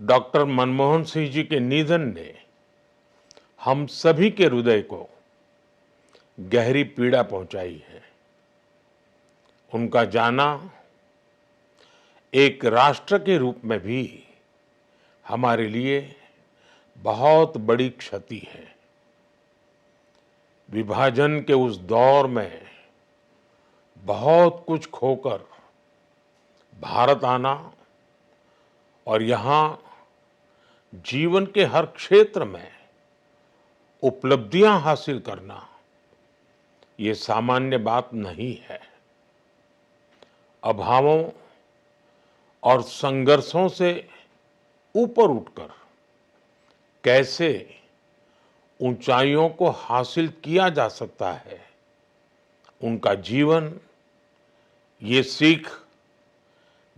Doctor Manmohan Singh ji के निधन ने हम सभी के हृदय को गहरी पीड़ा पहुंचाई है। उनका जाना एक राष्ट्र के रूप में भी हमारे लिए बहुत बड़ी क्षति है। विभाजन के उस दौर में बहुत कुछ खोकर भारत आना और यहाँ जीवन के हर क्षेत्र में उपलब्धियां हासिल करना, ये सामान्य बात नहीं है। अभावों और संघर्षों से ऊपर उठकर कैसे ऊंचाइयों को हासिल किया जा सकता है, उनका जीवन ये सीख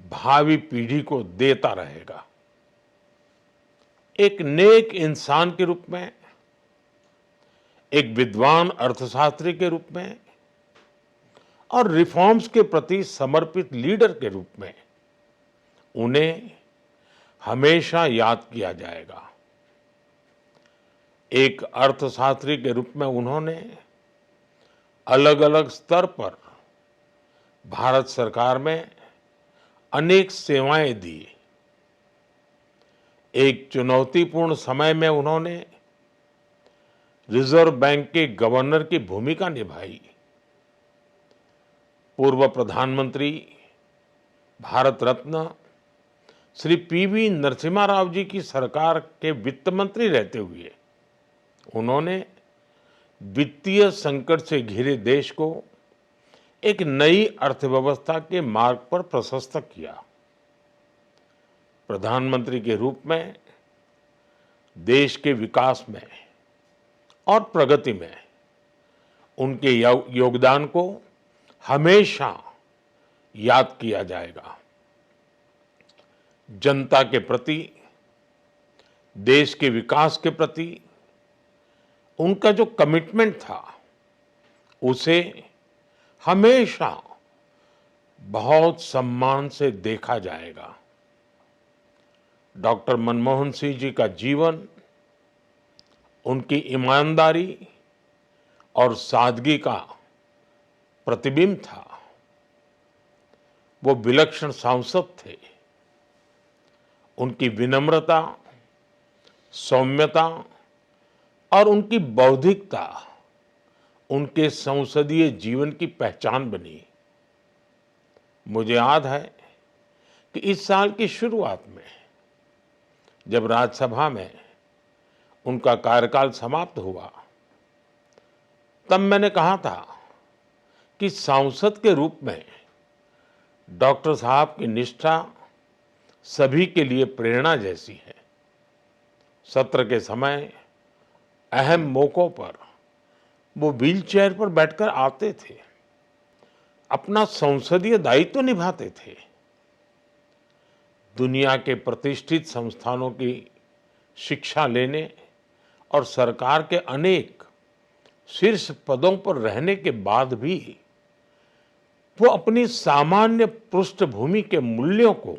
भावी पीढ़ी को देता रहेगा। एक नेक इंसान के रूप में, एक विद्वान अर्थशास्त्री के रूप में और रिफॉर्म्स के प्रति समर्पित लीडर के रूप में उन्हें हमेशा याद किया जाएगा। एक अर्थशास्त्री के रूप में उन्होंने अलग अलग स्तर पर भारत सरकार में अनेक सेवाएं दी। एक चुनौतीपूर्ण समय में उन्होंने रिजर्व बैंक के गवर्नर की भूमिका निभाई। पूर्व प्रधानमंत्री भारत रत्न श्री पीवी नरसिम्हा राव जी की सरकार के वित्त मंत्री रहते हुए उन्होंने वित्तीय संकट से घिरे देश को एक नई अर्थव्यवस्था के मार्ग पर प्रशस्त किया। प्रधानमंत्री के रूप में देश के विकास में और प्रगति में उनके योगदान को हमेशा याद किया जाएगा। जनता के प्रति, देश के विकास के प्रति उनका जो कमिटमेंट था, उसे हमेशा बहुत सम्मान से देखा जाएगा। डॉक्टर मनमोहन सिंह जी का जीवन उनकी ईमानदारी और सादगी का प्रतिबिंब था। वो विलक्षण सांसद थे। उनकी विनम्रता, सौम्यता और उनकी बौद्धिकता उनके संसदीय जीवन की पहचान बनी। मुझे याद है कि इस साल की शुरुआत में जब राज्यसभा में उनका कार्यकाल समाप्त हुआ, तब मैंने कहा था कि सांसद के रूप में डॉक्टर साहब की निष्ठा सभी के लिए प्रेरणा जैसी है। सत्र के समय अहम मौकों पर वो व्हीलचेयर पर बैठकर आते थे, अपना संसदीय दायित्व निभाते थे। दुनिया के प्रतिष्ठित संस्थानों की शिक्षा लेने और सरकार के अनेक शीर्ष पदों पर रहने के बाद भी वो अपनी सामान्य पृष्ठभूमि के मूल्यों को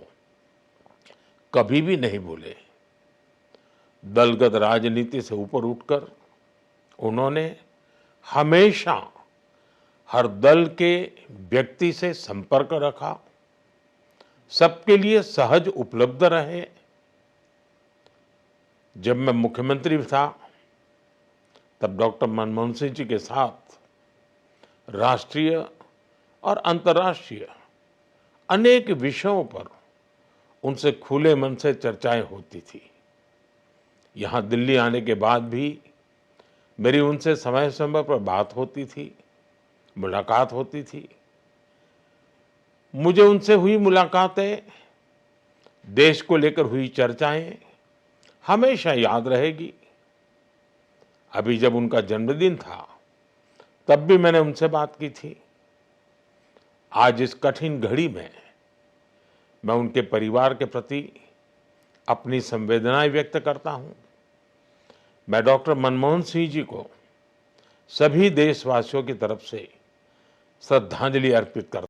कभी भी नहीं भूले। दलगत राजनीति से ऊपर उठकर उन्होंने हमेशा हर दल के व्यक्ति से संपर्क रखा, सबके लिए सहज उपलब्ध रहे। जब मैं मुख्यमंत्री था, तब डॉक्टर मनमोहन सिंह जी के साथ राष्ट्रीय और अंतर्राष्ट्रीय अनेक विषयों पर उनसे खुले मन से चर्चाएं होती थी। यहाँ दिल्ली आने के बाद भी मेरी उनसे समय समय पर बात होती थी, मुलाकात होती थी। मुझे उनसे हुई मुलाकातें, देश को लेकर हुई चर्चाएं हमेशा याद रहेगी। अभी जब उनका जन्मदिन था, तब भी मैंने उनसे बात की थी। आज इस कठिन घड़ी में मैं उनके परिवार के प्रति अपनी संवेदनाएं व्यक्त करता हूं। मैं डॉक्टर मनमोहन सिंह जी को सभी देशवासियों की तरफ से श्रद्धांजलि अर्पित करता हूं।